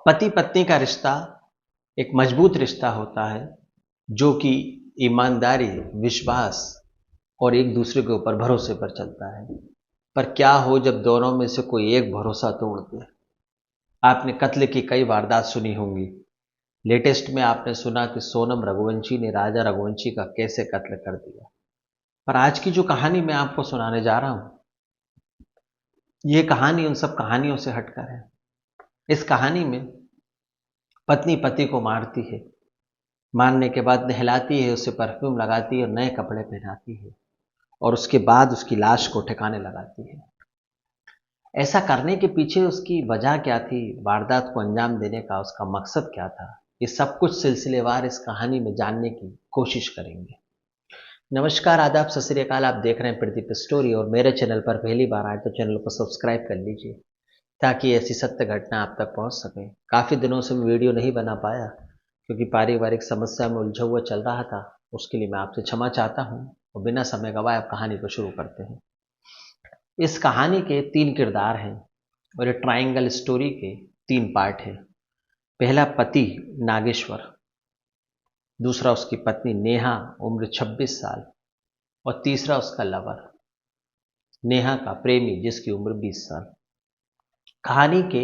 पति पत्नी का रिश्ता एक मजबूत रिश्ता होता है जो कि ईमानदारी, विश्वास और एक दूसरे के ऊपर भरोसे पर चलता है। पर क्या हो जब दोनों में से कोई एक भरोसा तोड़ दे। आपने कत्ल की कई वारदात सुनी होंगी। लेटेस्ट में आपने सुना कि सोनम रघुवंशी ने राजा रघुवंशी का कैसे कत्ल कर दिया। पर आज की जो कहानी मैं आपको सुनाने जा रहा हूं, यह कहानी उन सब कहानियों से हटकर है। इस कहानी में पत्नी पति को मारती है, मारने के बाद नहलाती है, उसे परफ्यूम लगाती है और नए कपड़े पहनाती है और उसके बाद उसकी लाश को ठिकाने लगाती है। ऐसा करने के पीछे उसकी वजह क्या थी, वारदात को अंजाम देने का उसका मकसद क्या था, ये सब कुछ सिलसिलेवार इस कहानी में जानने की कोशिश करेंगे। नमस्कार, आदाब, सत श्री अकाल। आप देख रहे हैं प्रदीप स्टोरी और मेरे चैनल पर पहली बार आए तो चैनल को सब्सक्राइब कर लीजिए ताकि ऐसी सत्य घटना आप तक पहुंच सके। काफ़ी दिनों से मैं वीडियो नहीं बना पाया क्योंकि पारिवारिक समस्या में उलझा हुआ चल रहा था। उसके लिए मैं आपसे क्षमा चाहता हूं और बिना समय गवाए आप कहानी को शुरू करते हैं। इस कहानी के 3 किरदार हैं और ये ट्रायंगल स्टोरी के 3 पार्ट हैं। पहला पति नागेश्वर, दूसरा उसकी पत्नी नेहा, उम्र 26 साल, और तीसरा उसका लवर, नेहा का प्रेमी जिसकी उम्र 20 साल। कहानी के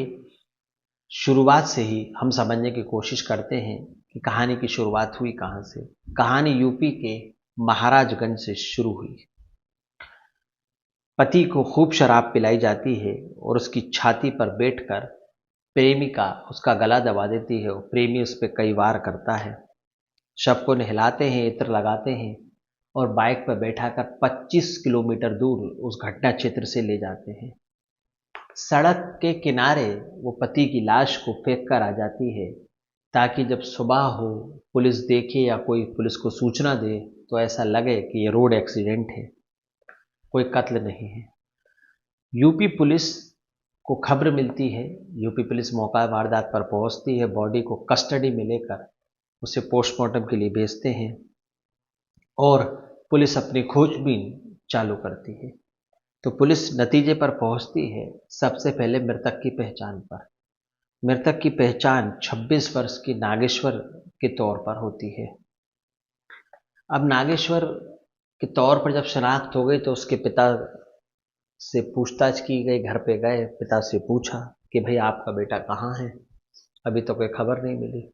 शुरुआत से ही हम समझने की कोशिश करते हैं कि कहानी की शुरुआत हुई कहां से। कहानी यूपी के महाराजगंज से शुरू हुई। पति को खूब शराब पिलाई जाती है और उसकी छाती पर बैठकर प्रेमिका उसका गला दबा देती है और प्रेमी उस पर कई वार करता है। शव को नहलाते हैं, इत्र लगाते हैं और बाइक पर बैठाकर 25 किलोमीटर दूर उस घटना क्षेत्र से ले जाते हैं। सड़क के किनारे वो पति की लाश को फेंक कर आ जाती है ताकि जब सुबह हो, पुलिस देखे या कोई पुलिस को सूचना दे तो ऐसा लगे कि ये रोड एक्सीडेंट है, कोई कत्ल नहीं है। यूपी पुलिस को खबर मिलती है। यूपी पुलिस मौका वारदात पर पहुंचती है, बॉडी को कस्टडी में लेकर उसे पोस्टमार्टम के लिए भेजते हैं और पुलिस अपनी खोजबीन चालू करती है। तो पुलिस नतीजे पर पहुंचती है सबसे पहले मृतक की पहचान पर। मृतक की पहचान 26 वर्ष की नागेश्वर के तौर पर होती है। अब नागेश्वर के तौर पर जब शनाख्त हो गई तो उसके पिता से पूछताछ की गई। घर पे गए, पिता से पूछा कि भाई आपका बेटा कहाँ है, अभी तो कोई खबर नहीं मिली।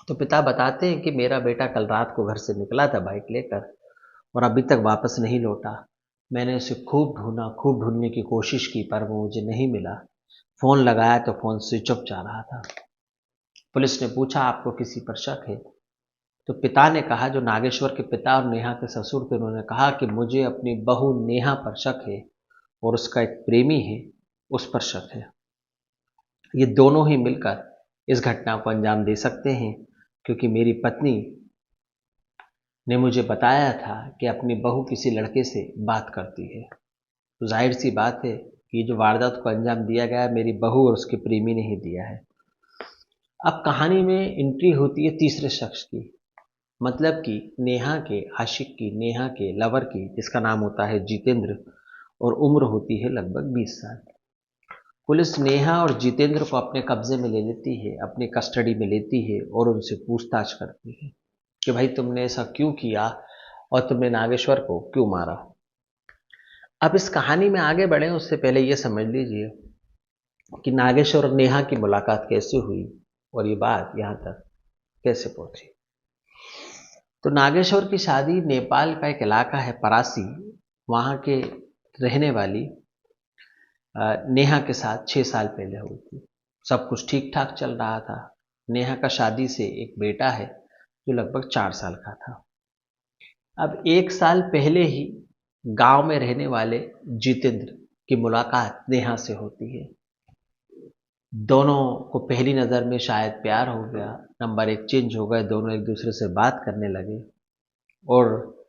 तो पिता बताते हैं कि मेरा बेटा कल रात को घर से निकला था बाइक लेकर और अभी तक वापस नहीं लौटा। मैंने उसे खूब ढूंढा, खूब ढूंढने की कोशिश की पर वो मुझे नहीं मिला। फोन लगाया तो फोन स्विच ऑफ जा रहा था। पुलिस ने पूछा आपको किसी पर शक है? तो पिता ने कहा, जो नागेश्वर के पिता और नेहा के ससुर थे, उन्होंने कहा कि मुझे अपनी बहू नेहा पर शक है और उसका एक प्रेमी है उस पर शक है। ये दोनों ही मिलकर इस घटना को अंजाम दे सकते हैं क्योंकि मेरी पत्नी ने मुझे बताया था कि अपनी बहू किसी लड़के से बात करती है। तो जाहिर सी बात है कि जो वारदात को अंजाम दिया गया मेरी बहू और उसके प्रेमी ने ही दिया है। अब कहानी में एंट्री होती है तीसरे शख्स की, मतलब कि नेहा के आशिक की, नेहा के लवर की, जिसका नाम होता है जितेंद्र और उम्र होती है लगभग 20 साल। पुलिस नेहा और जितेंद्र को अपने कब्जे में ले लेती है, अपनी कस्टडी में लेती है और उनसे पूछताछ करती है कि भाई तुमने ऐसा क्यों किया और तुमने नागेश्वर को क्यों मारा। अब इस कहानी में आगे बढ़े उससे पहले यह समझ लीजिए कि नागेश्वर और नेहा की मुलाकात कैसे हुई और ये बात यहां तक कैसे पहुंची। तो नागेश्वर की शादी नेपाल का एक इलाका है परासी, वहां के रहने वाली नेहा के साथ 6 साल पहले हुई थी। सब कुछ ठीक ठाक चल रहा था। नेहा का शादी से एक बेटा है जो लगभग 4 साल का था। अब 1 साल पहले ही गांव में रहने वाले जितेंद्र की मुलाकात नेहा से होती है। दोनों को पहली नज़र में शायद प्यार हो गया, नंबर एक्सचेंज हो गए, दोनों एक दूसरे से बात करने लगे और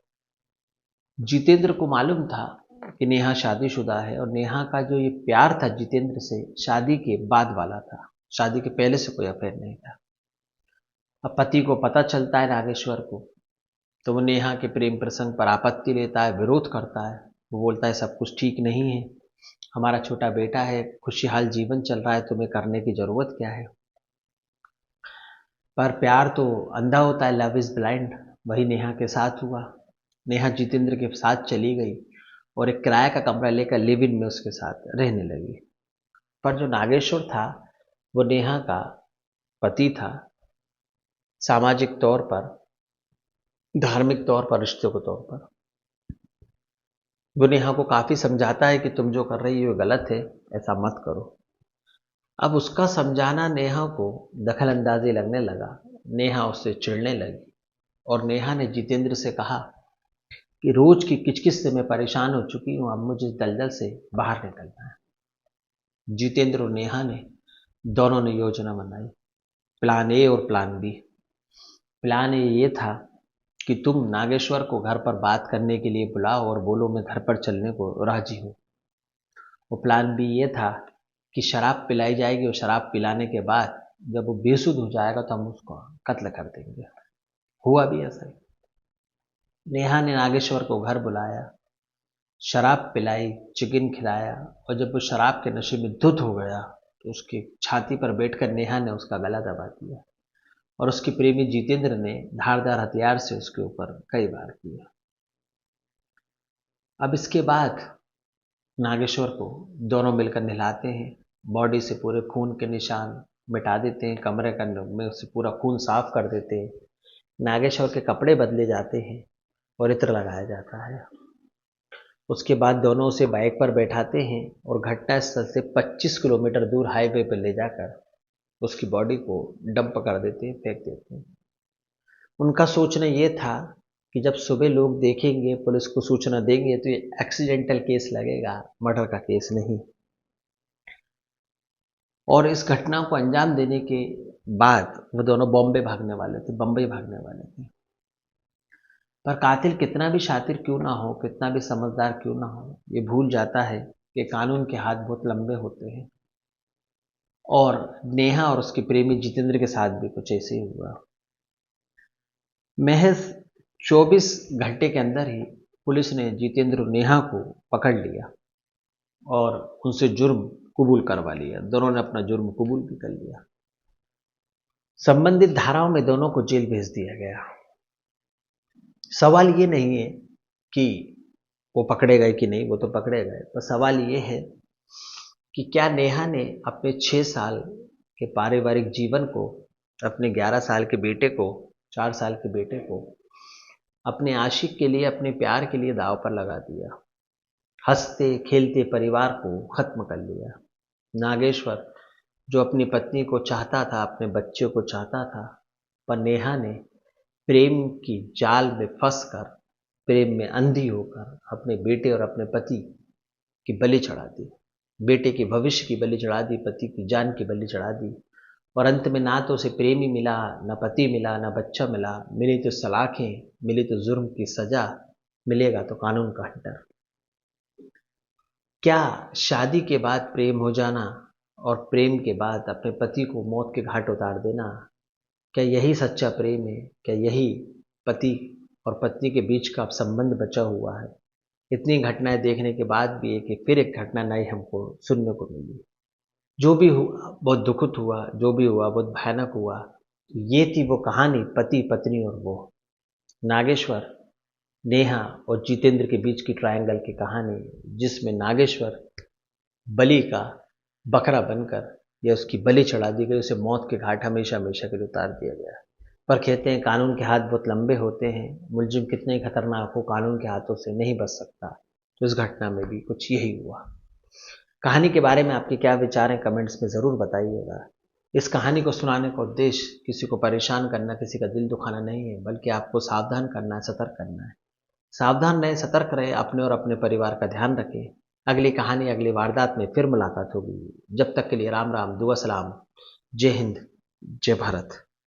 जितेंद्र को मालूम था कि नेहा शादीशुदा है और नेहा का जो ये प्यार था जितेंद्र से शादी के बाद वाला था, शादी के पहले से कोई अफेयर नहीं था। अब पति को पता चलता है नागेश्वर को, तो वो नेहा के प्रेम प्रसंग पर आपत्ति लेता है, विरोध करता है। वो बोलता है सब कुछ ठीक नहीं है, हमारा छोटा बेटा है, खुशहाल जीवन चल रहा है, तुम्हें करने की जरूरत क्या है। पर प्यार तो अंधा होता है, लव इज ब्लाइंड। वही नेहा के साथ हुआ। नेहा जितेंद्र के साथ चली गई और एक किराए का कमरा लेकर लिव इन में उसके साथ रहने लगी। पर जो नागेश्वर था वो नेहा का पति था। सामाजिक तौर पर, धार्मिक तौर पर, रिश्ते के तौर पर वो नेहा को काफी समझाता है कि तुम जो कर रही हो गलत है, ऐसा मत करो। अब उसका समझाना नेहा को दखल अंदाजी लगने लगा। नेहा उससे चिढ़ने लगी और नेहा ने जितेंद्र से कहा कि रोज की किचकिच से मैं परेशान हो चुकी हूं, अब मुझे इस दलदल से बाहर निकलना है। जितेंद्र और नेहा ने दोनों ने योजना बनाई, प्लान ए और प्लान बी। प्लान ए ये था कि तुम नागेश्वर को घर पर बात करने के लिए बुलाओ और बोलो मैं घर पर चलने को राजी हूं। और प्लान बी ये था कि शराब पिलाई जाएगी और शराब पिलाने के बाद जब वो बेसुध हो जाएगा तो हम उसको कत्ल कर देंगे। हुआ भी ऐसा ही। नेहा ने नागेश्वर को घर बुलाया, शराब पिलाई, चिकन खिलाया और जब वो शराब के नशे में धुत हो गया तो उसकी छाती पर बैठकर नेहा ने उसका गला दबा दिया और उसके प्रेमी जितेंद्र ने धारदार हथियार से उसके ऊपर कई बार किया। अब इसके बाद नागेश्वर को दोनों मिलकर नहलाते हैं, बॉडी से पूरे खून के निशान मिटा देते हैं, कमरे का में से पूरा खून साफ कर देते हैं। नागेश्वर के कपड़े बदले जाते हैं और इत्र लगाया जाता है। उसके बाद दोनों उसे बाइक पर बैठाते हैं और घटनास्थल से 25 किलोमीटर दूर हाईवे पर ले जाकर उसकी बॉडी को डंप कर देते हैं, फेंक देते हैं। उनका सोचना ये था कि जब सुबह लोग देखेंगे, पुलिस को सूचना देंगे तो ये एक्सीडेंटल केस लगेगा, मर्डर का केस नहीं। और इस घटना को अंजाम देने के बाद वो दोनों बॉम्बे भागने वाले थे, बम्बई भागने वाले थे। पर कातिल कितना भी शातिर क्यों ना हो, कितना भी समझदार क्यों ना हो, ये भूल जाता है कि कानून के हाथ बहुत लंबे होते हैं। और नेहा और उसके प्रेमी जितेंद्र के साथ भी कुछ ऐसे ही हुआ। महज 24 घंटे के अंदर ही पुलिस ने जितेंद्र और नेहा को पकड़ लिया और उनसे जुर्म कबूल करवा लिया। दोनों ने अपना जुर्म कबूल भी कर लिया। संबंधित धाराओं में दोनों को जेल भेज दिया गया। सवाल ये नहीं है कि वो पकड़े गए कि नहीं, वो तो पकड़े गए, पर सवाल ये है कि क्या नेहा ने अपने 6 साल के पारिवारिक जीवन को, अपने 11 साल के बेटे को, 4 साल के बेटे को अपने आशिक के लिए, अपने प्यार के लिए दांव पर लगा दिया। हंसते खेलते परिवार को खत्म कर लिया। नागेश्वर जो अपनी पत्नी को चाहता था, अपने बच्चे को चाहता था, पर नेहा ने प्रेम की जाल में फंसकर, प्रेम में अंधी होकर अपने बेटे और अपने पति की बलि चढ़ा दी। बेटे के भविष्य की बलि चढ़ा दी, पति की जान की बलि चढ़ा दी। और अंत में ना तो उसे प्रेमी मिला, ना पति मिला, ना बच्चा मिला। मिली तो सलाखें, मिली तो जुर्म की सजा, मिलेगा तो कानून का डर। क्या शादी के बाद प्रेम हो जाना और प्रेम के बाद अपने पति को मौत के घाट उतार देना, क्या यही सच्चा प्रेम है? क्या यही पति और पत्नी के बीच का संबंध बचा हुआ है? इतनी घटनाएं देखने के बाद भी फिर एक घटना नई हमको सुनने को मिली। जो भी हुआ बहुत दुखद हुआ, जो भी हुआ बहुत भयानक हुआ। ये थी वो कहानी, पति पत्नी और वो नागेश्वर, नेहा और जितेंद्र के बीच की ट्रायंगल की कहानी, जिसमें नागेश्वर बलि का बकरा बनकर या उसकी बलि चढ़ा दी गई, उसे मौत के घाट हमेशा हमेशा के लिए उतार दिया गया। पर कहते हैं कानून के हाथ बहुत लंबे होते हैं, मुलजिम कितने ही खतरनाक हो, कानून के हाथों से नहीं बच सकता। तो इस घटना में भी कुछ यही हुआ। कहानी के बारे में आपके क्या विचार हैं, कमेंट्स में ज़रूर बताइएगा। इस कहानी को सुनाने का उद्देश्य किसी को परेशान करना, किसी का दिल दुखाना नहीं है, बल्कि आपको सावधान करना है, सतर्क करना है। सावधान रहें, सतर्क रहें, अपने और अपने परिवार का ध्यान रखें। अगली कहानी, अगली वारदात में फिर मुलाकात होगी। जब तक के लिए राम राम, दुआ सलाम, जय हिंद, जय भारत।